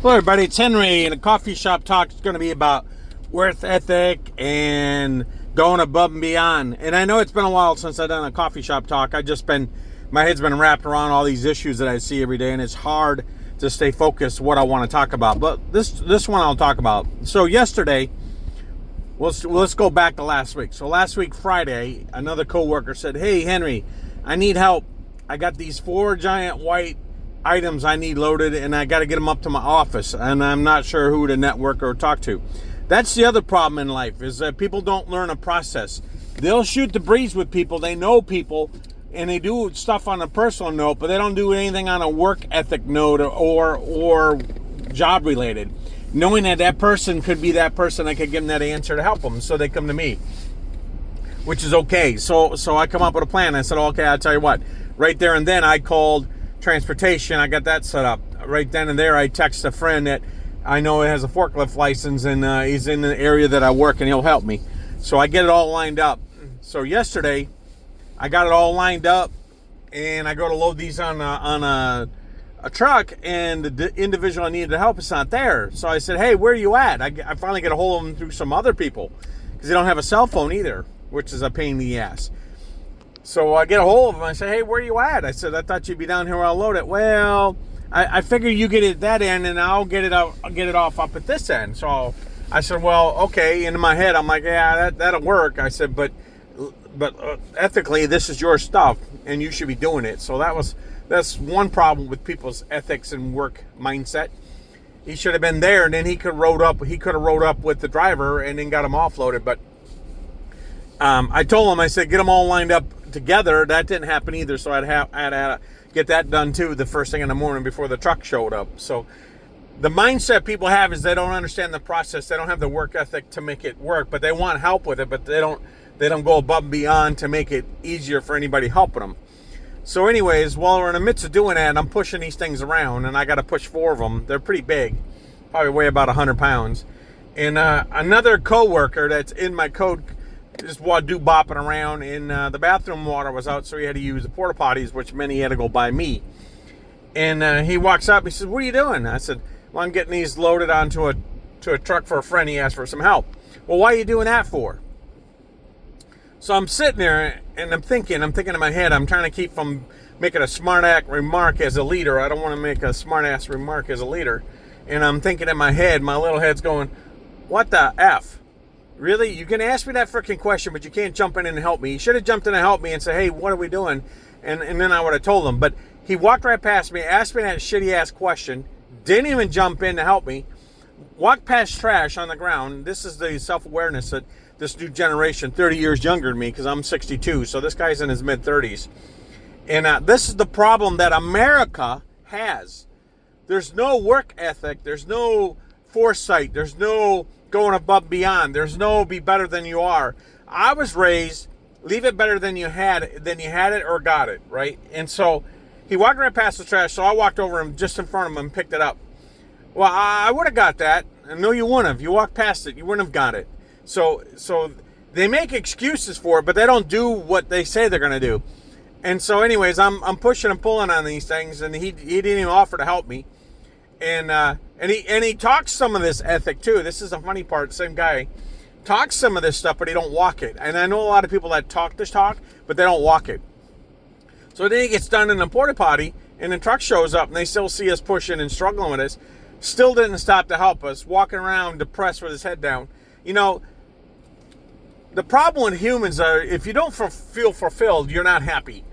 Hello, everybody. It's Henry, and a coffee shop talk is going to be about work ethic and going above and beyond. And I know it's been a while since I've done a coffee shop talk. My head's been wrapped around all these issues that I see every day, and it's hard to stay focused what I want to talk about. But this one I'll talk about. So yesterday, let's go back to last week. So last week, Friday, another coworker said, "Hey, Henry, I need help. I got these 4 giant white items I need loaded, and I got to get them up to my office, and I'm not sure who to network or talk to." That's the other problem in life, is that people don't learn a process. They'll shoot the breeze with people. They know people, and they do stuff on a personal note, but they don't do anything on a work ethic note or job related, knowing that person could be that person that could give them that answer to help them. So they come to me, which is okay. So I come up with a plan. I said, okay, I'll tell you what. Right there and then I called transportation. I got that set up. Right then and there I text a friend that I know has a forklift license, and he's in the area that I work, and he'll help me. So I get it all lined up. So yesterday I got it all lined up, and I go to load these on a truck, and the individual I needed to help is not there. So I said, "Hey, where are you at?" I finally get a hold of him through some other people, because they don't have a cell phone either, which is a pain in the ass. So I get a hold of him. I say, "Hey, where are you at?" I said, "I thought you'd be down here where I'll load it." "Well, I figure you get it at that end, and I'll get it off up at this end." So I said, "Well, okay." And in my head, I'm like, "Yeah, that'll work." I said, but ethically, this is your stuff, and you should be doing it." So that's one problem with people's ethics and work mindset. He should have been there, and then he could have rode up with the driver and then got him offloaded. But I told him, I said, get them all lined up together. That didn't happen either, so I had to get that done too the first thing in the morning before the truck showed up. So the mindset people have is they don't understand the process. They don't have the work ethic to make it work, but they want help with it, but they don't go above and beyond to make it easier for anybody helping them. So anyways, while we're in the midst of doing that, I'm pushing these things around, and I got to push 4 of them. They're pretty big, probably weigh about 100 pounds. And another coworker that's in my code just bopping around, and the bathroom water was out, so he had to use the porta potties, which meant he had to go by me. And he walks up, he says, "What are you doing?" I said, "Well, I'm getting these loaded onto a truck for a friend. He asked for some help." "Well, why are you doing that for?" So I'm sitting there, and I'm thinking in my head, I'm trying to keep from making a smart-ass remark as a leader. I don't want to make a smart-ass remark as a leader. And I'm thinking in my head, my little head's going, what the F? Really? You can ask me that freaking question, but you can't jump in and help me. You should have jumped in and helped me and said, "Hey, what are we doing?" And then I would have told him. But he walked right past me, asked me that shitty-ass question, didn't even jump in to help me, walked past trash on the ground. This is the self-awareness that this new generation, 30 years younger than me, because I'm 62, so this guy's in his mid-30s. And this is the problem that America has. There's no work ethic. There's no foresight. There's no going above and beyond. There's no be better than you are. I was raised, leave it better than you had it or got it, right? And so he walked right past the trash, so I walked over him just in front of him and picked it up. Well, I would have got that. No, you wouldn't have. You walked past it. You wouldn't have got it. So they make excuses for it, but they don't do what they say they're going to do. And so anyways, I'm pushing and pulling on these things, and he didn't even offer to help me. And he talks some of this ethic too. This is the funny part. Same guy talks some of this stuff, but he don't walk it. And I know a lot of people that talk this talk, but they don't walk it. So then he gets done in the porta potty, and the truck shows up, and they still see us pushing and struggling with us. Still didn't stop to help us, walking around depressed with his head down. You know, the problem with humans are, if you don't feel fulfilled, you're not happy.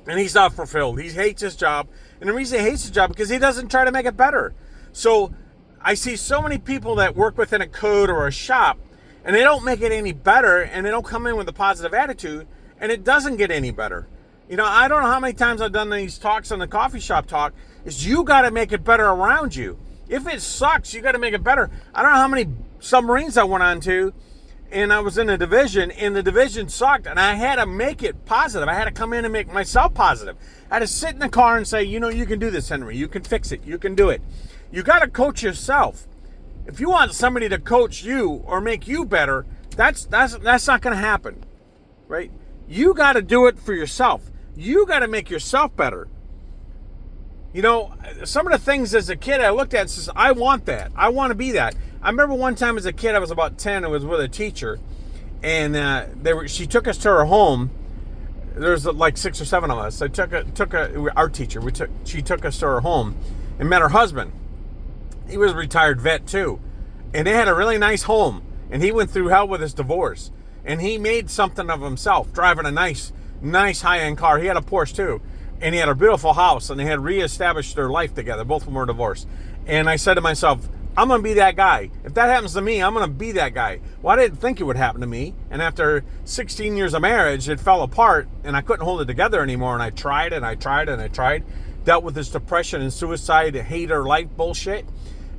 And he's not fulfilled. He hates his job. And the reason he hates his job is because he doesn't try to make it better. So I see so many people that work within a code or a shop, and they don't make it any better, and they don't come in with a positive attitude, and it doesn't get any better. You know, I don't know how many times I've done these talks on the coffee shop talk, is you got to make it better around you. If it sucks, you got to make it better. I don't know how many submarines I went on to, and I was in a division, and the division sucked, and I had to make it positive. I had to come in and make myself positive. I had to sit in the car and say, you know, you can do this, Henry. You can fix it. You can do it. You got to coach yourself. If you want somebody to coach you or make you better, that's not going to happen, right? You got to do it for yourself. You got to make yourself better. You know, some of the things as a kid I looked at and says, I want that. I want to be that. I remember one time as a kid, I was about 10, I was with a teacher, and she took us to her home. There's like 6 or 7 of us. Our teacher, she took us to her home and met her husband. He was a retired vet too. And they had a really nice home. And he went through hell with his divorce. And he made something of himself, driving a nice high-end car. He had a Porsche too. And he had a beautiful house, and they had reestablished their life together. Both of them were divorced. And I said to myself, I'm going to be that guy. If that happens to me, I'm going to be that guy. Well, I didn't think it would happen to me. And after 16 years of marriage, it fell apart, and I couldn't hold it together anymore. And I tried, and I tried, and I tried. Dealt with this depression and suicide, hater life bullshit.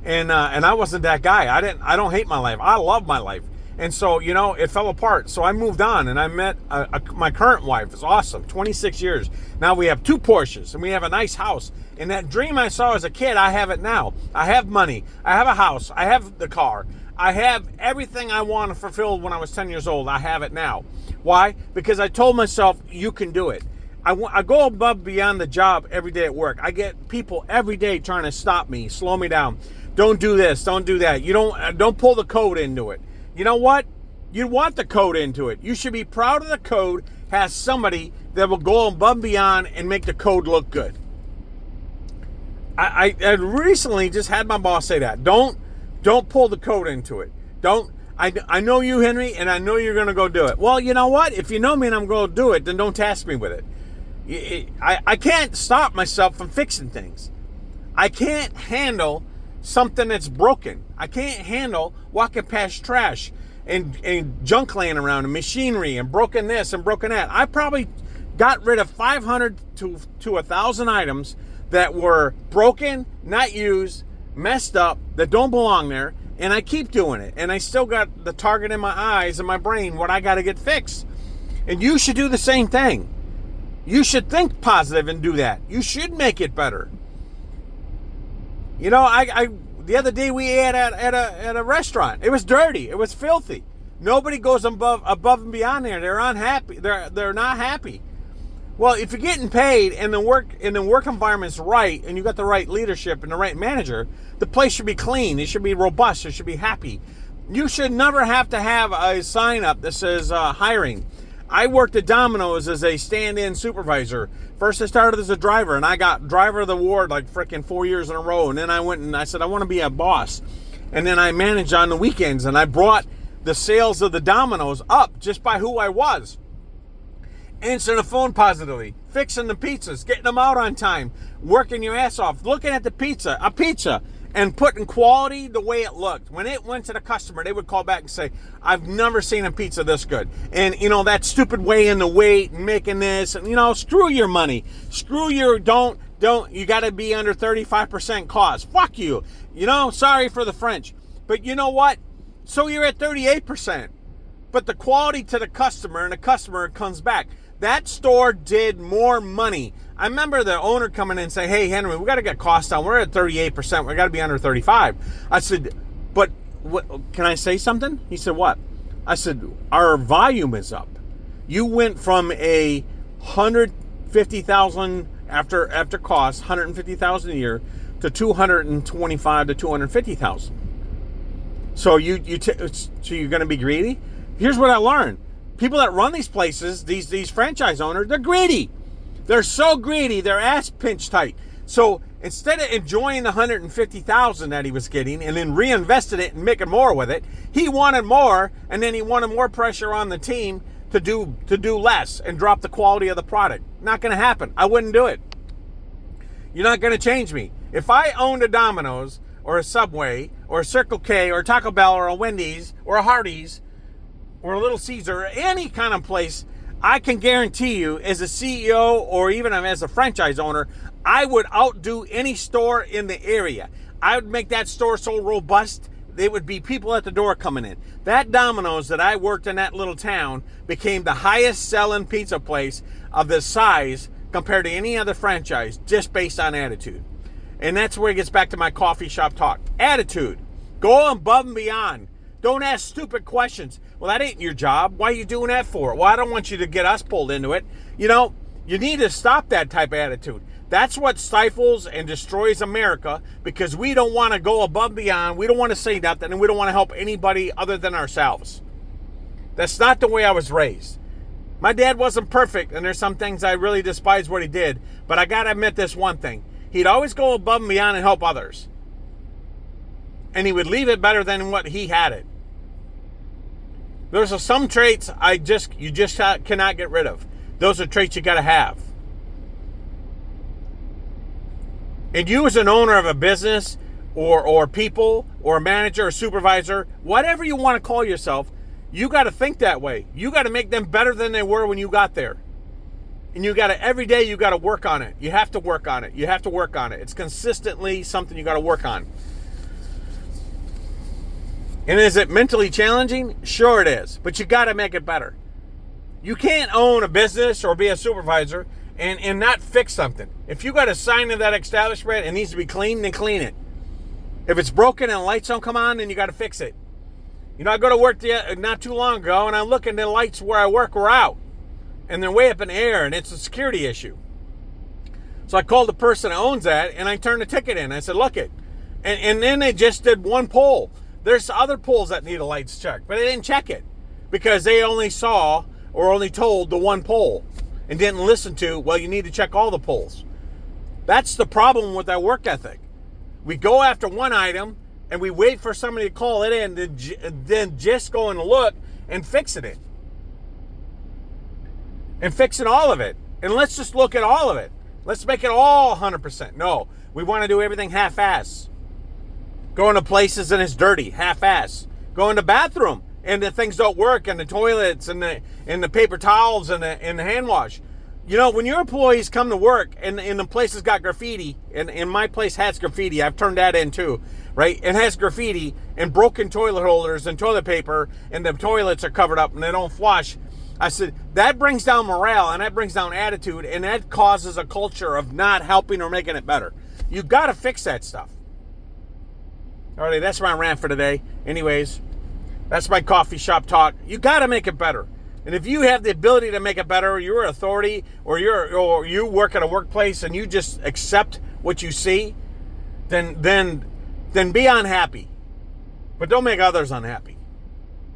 And I wasn't that guy. I don't hate my life. I love my life. And so, you know, it fell apart. So I moved on, and I met my current wife. It's awesome. 26 years. Now we have 2 Porsches, and we have a nice house. And that dream I saw as a kid, I have it now. I have money. I have a house. I have the car. I have everything I wanted fulfilled when I was 10 years old. I have it now. Why? Because I told myself, you can do it. I go above beyond the job every day at work. I get people every day trying to stop me, slow me down. Don't do this. Don't do that. You don't pull the code into it. You know what? You want the code into it. You should be proud of the code has somebody that will go above and beyond and make the code look good. I recently just had my boss say that. Don't pull the code into it. I know you, Henry, and I know you're going to go do it. Well, you know what? If you know me and I'm going to do it, then don't task me with it. I can't stop myself from fixing things. I can't handle something that's broken. I can't handle walking past trash and junk laying around and machinery and broken this and broken that. I probably got rid of 500 to 1,000 items that were broken, not used, messed up, that don't belong there, and I keep doing it. And I still got the target in my eyes and my brain, what I got to get fixed. And you should do the same thing. You should think positive and do that. You should make it better. You know, I the other day we ate at a restaurant. It was dirty. It was filthy. Nobody goes above and beyond there. They're unhappy. They're not happy. Well, if you're getting paid and the work environment's right, and you got the right leadership and the right manager, the place should be clean. It should be robust. It should be happy. You should never have to have a sign up that says hiring. I worked at Domino's as a stand-in supervisor. First I started as a driver, and I got driver of the award like freaking 4 years in a row. And then I went and I said, I want to be a boss. And then I managed on the weekends, and I brought the sales of the Domino's up just by who I was. Answering the phone positively, fixing the pizzas, getting them out on time, working your ass off, looking at a pizza, and putting quality the way it looked. When it went to the customer, they would call back and say, I've never seen a pizza this good. And, you know, that stupid way in the weight and making this, and, you know, screw your money. Screw your, don't, you got to be under 35% cost. Fuck you. You know, sorry for the French. But you know what? So you're at 38%. But the quality to the customer, and the customer comes back. That store did more money. I remember the owner coming in and saying, hey, Henry, we got to get costs down. We're at 38%. We got to be under 35. I said, but what, can I say something? He said, what? I said, our volume is up. You went from a 150,000 after costs, 150,000 a year, to 225 to 250,000. So you're going to be greedy? Here's what I learned. People that run these places, these franchise owners, they're greedy. They're so greedy, their ass pinched tight. So instead of enjoying the 150,000 that he was getting and then reinvested it and making more with it, he wanted more, and then he wanted more pressure on the team to do less and drop the quality of the product. Not going to happen. I wouldn't do it. You're not going to change me. If I owned a Domino's or a Subway or a Circle K or a Taco Bell or a Wendy's or a Hardee's or a Little Caesar or any kind of place, I can guarantee you, as a CEO or even as a franchise owner, I would outdo any store in the area. I would make that store so robust, there would be people at the door coming in. That Domino's that I worked in that little town became the highest selling pizza place of this size compared to any other franchise, just based on attitude. And that's where it gets back to my coffee shop talk. Attitude. Go above and beyond. Don't ask stupid questions. Well, that ain't your job. Why are you doing that for? Well, I don't want you to get us pulled into it. You know, you need to stop that type of attitude. That's what stifles and destroys America, because we don't want to go above and beyond. We don't want to say nothing, and we don't want to help anybody other than ourselves. That's not the way I was raised. My dad wasn't perfect, and there's some things I really despise what he did, but I got to admit this one thing. He'd always go above and beyond and help others. And he would leave it better than what he had it. There's some traits you just cannot get rid of. Those are traits you got to have. And you, as an owner of a business or people or a manager or supervisor, whatever you want to call yourself, you got to think that way. You got to make them better than they were when you got there. And you got to, every day you got to work on it. You have to work on it. You have to work on it. It's consistently something you got to work on. And is it mentally challenging? Sure it is. But you got to make it better. You can't own a business or be a supervisor and not fix something. If you got a sign in that establishment and it needs to be cleaned, then clean it. If it's broken and the lights don't come on, then you got to fix it. You know, I go to work not too long ago, and I look and the lights where I work were out. And they're way up in the air, and it's a security issue. So I called the person that owns that, and I turned the ticket in. I said, look it. And then they just did one pole. There's other poles that need a lights checked, but they didn't check it because they only saw or only told the one pole and didn't listen to, well, you need to check all the poles. That's the problem with that work ethic. We go after one item, and we wait for somebody to call it in, then just go and look and fixing it. And fixing all of it. And let's just look at all of it. Let's make it all 100%. No, we want to do everything half-ass. Going to places and it's dirty, half-ass. Go in the bathroom and the things don't work, and the toilets and the paper towels and the hand wash. You know, when your employees come to work and the place has got graffiti, and my place has graffiti, I've turned that in too, right? It has graffiti and broken toilet holders and toilet paper, and the toilets are covered up and they don't flush. I said, that brings down morale and that brings down attitude, and that causes a culture of not helping or making it better. You've got to fix that stuff. All right, that's my rant for today. Anyways, that's my coffee shop talk. You got to make it better. And if you have the ability to make it better, or you're an authority, or you work at a workplace and you just accept what you see, then be unhappy. But don't make others unhappy.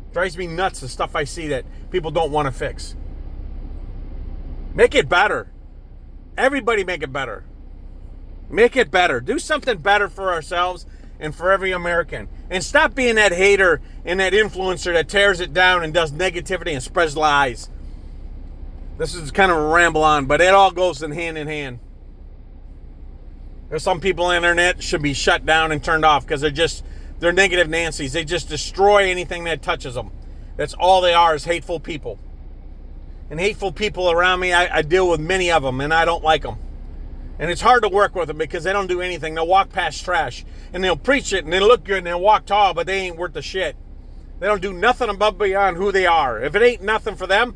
It drives me nuts, the stuff I see that people don't want to fix. Make it better. Everybody make it better. Make it better. Do something better for ourselves and for every American. And stop being that hater and that influencer that tears it down and does negativity and spreads lies. This is kind of a ramble on, but it all goes in hand. There's some people on the internet should be shut down and turned off because they're negative Nancy's. They just destroy anything that touches them. That's all they are, is hateful people. And hateful people around me, I deal with many of them, and I don't like them. And it's hard to work with them because they don't do anything. They'll walk past trash, and they'll preach it, and they look good, and they'll walk tall, but they ain't worth the shit. They don't do nothing above and beyond who they are. If it ain't nothing for them,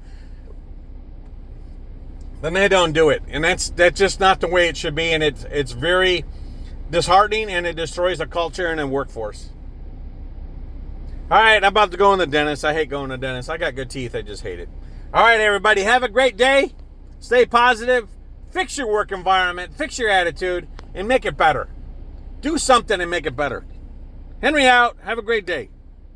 then they don't do it. And that's just not the way it should be, and it's very disheartening, and it destroys a culture and a workforce. All right, I'm about to go in the dentist. I hate going to the dentist. I got good teeth. I just hate it. All right, everybody, have a great day. Stay positive. Fix your work environment. Fix your attitude and make it better. Do something and make it better. Henry out. Have a great day.